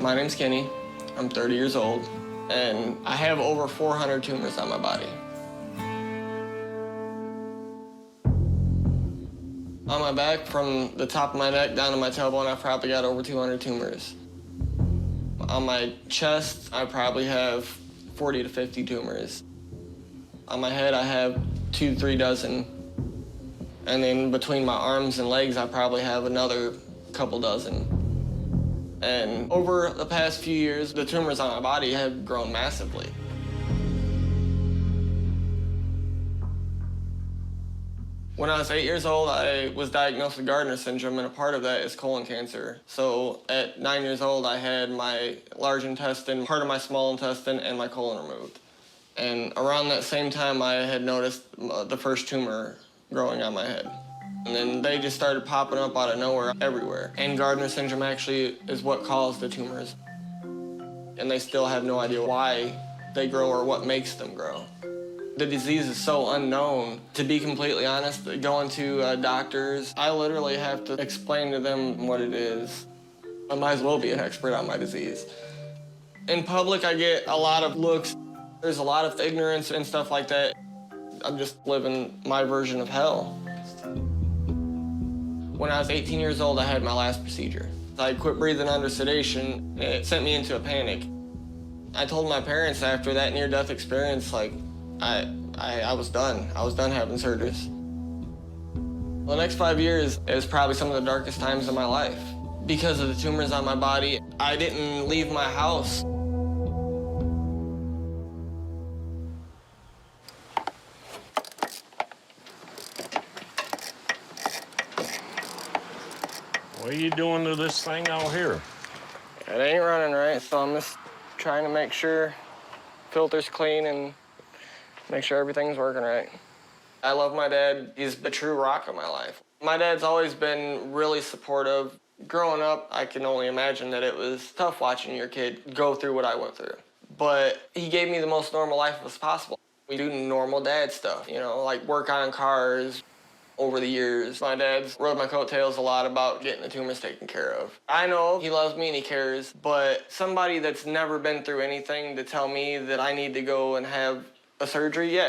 My name's Kenny. I'm 30 years old, and I have over 400 tumors on my body. On my back, from the top of my neck down to my tailbone, I've probably got over 200 tumors. On my chest, I probably have 40 to 50 tumors. On my head, I have 2 to 3 dozen. And then between my arms and legs, I probably have another couple dozen. And over the past few years, the tumors on my body have grown massively. When I was 8 years old, I was diagnosed with Gardner syndrome, and a part of that is colon cancer. So at 9 years old, I had my large intestine, part of my small intestine, and my colon removed. And around that same time, I had noticed the first tumor growing on my head. And then they just started popping up out of nowhere everywhere. And Gardner syndrome actually is what caused the tumors. And they still have no idea why they grow or what makes them grow. The disease is so unknown. To be completely honest, going to doctors, I literally have to explain to them what it is. I might as well be an expert on my disease. In public, I get a lot of looks. There's a lot of ignorance and stuff like that. I'm just living my version of hell. When I was 18 years old, I had my last procedure. I quit breathing under sedation. It sent me into a panic. I told my parents after that near-death experience, like, I was done. I was done having surgeries. The next 5 years is probably some of the darkest times of my life. Because of the tumors on my body, I didn't leave my house. What are you doing to this thing out here? It ain't running right, so I'm just trying to make sure filter's clean and make sure everything's working right. I love my dad. He's the true rock of my life. My dad's always been really supportive. Growing up, I can only imagine that it was tough watching your kid go through what I went through. But he gave me the most normal life as possible. We do normal dad stuff, you know, like work on cars. Over the years, my dad's rode my coattails a lot about getting the tumors taken care of. I know he loves me and he cares, but somebody that's never been through anything to tell me that I need to go and have a surgery,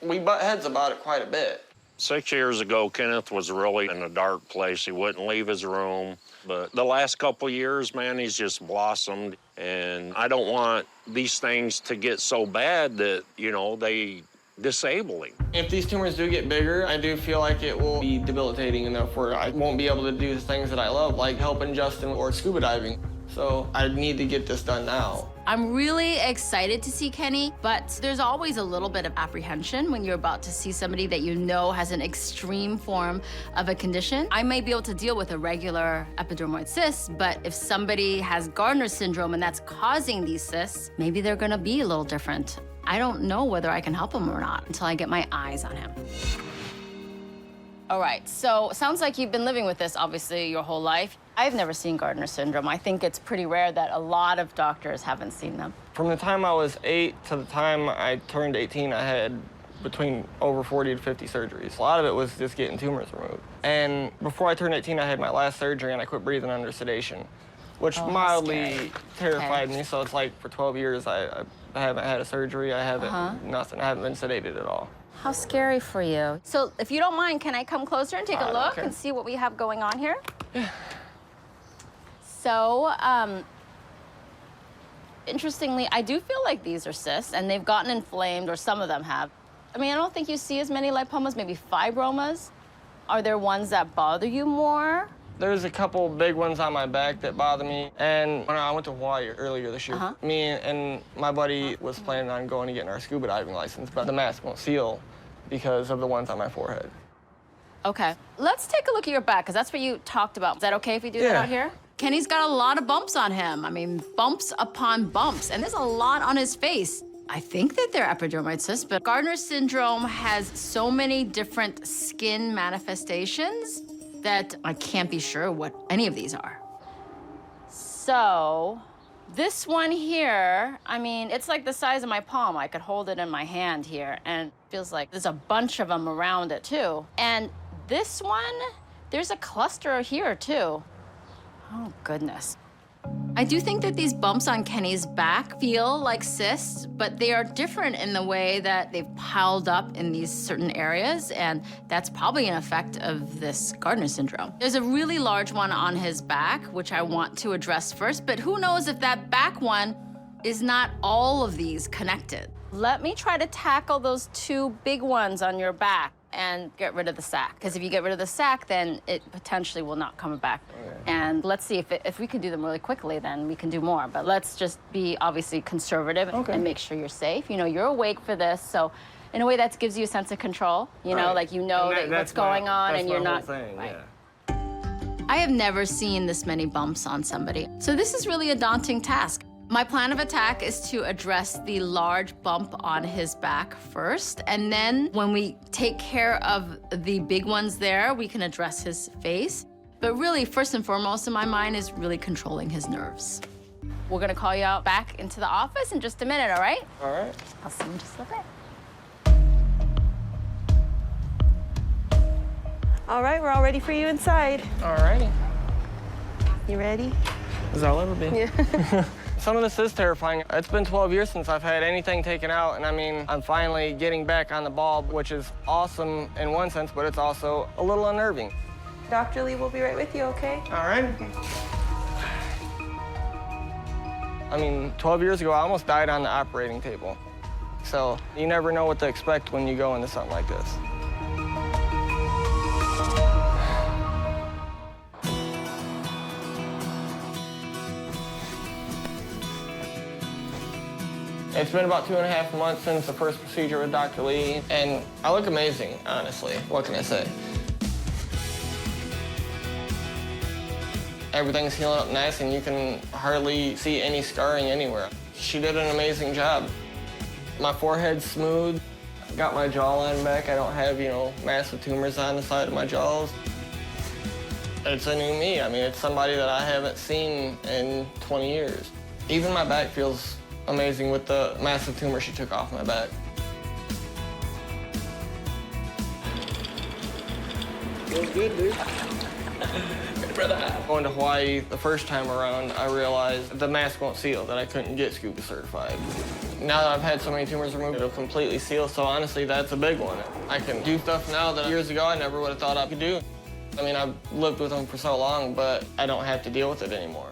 we butt heads about it quite a bit. 6 years ago, Kenneth was really in a dark place. He wouldn't leave his room. But the last couple years, man, he's just blossomed. And I don't want these things to get so bad that, you know, they disable him. If these tumors do get bigger, I do feel like it will be debilitating enough where I won't be able to do the things that I love, like helping Justin or scuba diving. So I need to get this done now. I'm really excited to see Kenny, but there's always a little bit of apprehension when you're about to see somebody that you know has an extreme form of a condition. I may be able to deal with a regular epidermoid cyst, but if somebody has Gardner syndrome and that's causing these cysts, maybe they're gonna be a little different. I don't know whether I can help him or not until I get my eyes on him. All right, so sounds like you've been living with this, obviously, your whole life. I've never seen Gardner syndrome. I think it's pretty rare that a lot of doctors haven't seen them. From the time I was 8 to the time I turned 18, I had between over 40 to 50 surgeries. A lot of it was just getting tumors removed. And before I turned 18, I had my last surgery and I quit breathing under sedation, which mildly terrified me. So it's like for 12 years, I haven't had a surgery. I haven't, nothing. I haven't been sedated at all. How scary for you. So if you don't mind, can I come closer and take a look Okay. and see what we have going on here? Yeah. So, interestingly, I do feel like these are cysts, and they've gotten inflamed, or some of them have. I mean, I don't think you see as many lipomas, maybe fibromas. Are there ones that bother you more? There's a couple big ones on my back that bother me. And when I went to Hawaii earlier this year, me and my buddy was planning on going and getting our scuba diving license, but the mask won't seal because of the ones on my forehead. Okay, let's take a look at your back, because that's what you talked about. Is that okay if we do that out here? Kenny's got a lot of bumps on him. I mean, bumps upon bumps, and there's a lot on his face. I think that they're epidermoid cysts, but Gardner syndrome has so many different skin manifestations that I can't be sure what any of these are. So, this one here, I mean, it's like the size of my palm. I could hold it in my hand here, and it feels like there's a bunch of them around it, too. And this one, there's a cluster here, too. Oh, goodness. I do think that these bumps on Kenny's back feel like cysts, but they are different in the way that they've piled up in these certain areas, and that's probably an effect of this Gardner syndrome. There's a really large one on his back, which I want to address first, but who knows if that back one is not all of these connected. Let me try to tackle those two big ones on your back and get rid of the sac. Because if you get rid of the sac, then it potentially will not come back. Okay. And let's see, if we can do them really quickly, then we can do more. But let's just be obviously conservative and make sure you're safe. You know, you're awake for this, so in a way that gives you a sense of control. You know, like you know that what's going on and you're not. Thing, right. I have never seen this many bumps on somebody. So this is really a daunting task. My plan of attack is to address the large bump on his back first, and then when we take care of the big ones there, we can address his face. But really, first and foremost in my mind is really controlling his nerves. We're gonna call you out back into the office in just a minute, all right? All right. I'll see you in just a bit. All right, we're all ready for you inside. All righty. You ready? As I'll ever be. Yeah. Some of this is terrifying. It's been 12 years since I've had anything taken out, and I mean, I'm finally getting back on the ball, which is awesome in one sense, but it's also a little unnerving. Dr. Lee will be right with you, okay? All right. I mean, 12 years ago, I almost died on the operating table. So you never know what to expect when you go into something like this. It's been about 2.5 months since the first procedure with Dr. Lee, and I look amazing, honestly. What can I say? Everything's healing up nice, and you can hardly see any scarring anywhere. She did an amazing job. My forehead's smooth. I got my jawline back. I don't have, you know, massive tumors on the side of my jaws. It's a new me. I mean, it's somebody that I haven't seen in 20 years. Even my back feels amazing with the massive tumor she took off my back. Feels good, dude. Good brother. Going to Hawaii the first time around, I realized the mask won't seal, that I couldn't get scuba certified. Now that I've had so many tumors removed, it'll completely seal, so honestly, that's a big one. I can do stuff now that years ago I never would have thought I could do. I mean, I've lived with them for so long, but I don't have to deal with it anymore.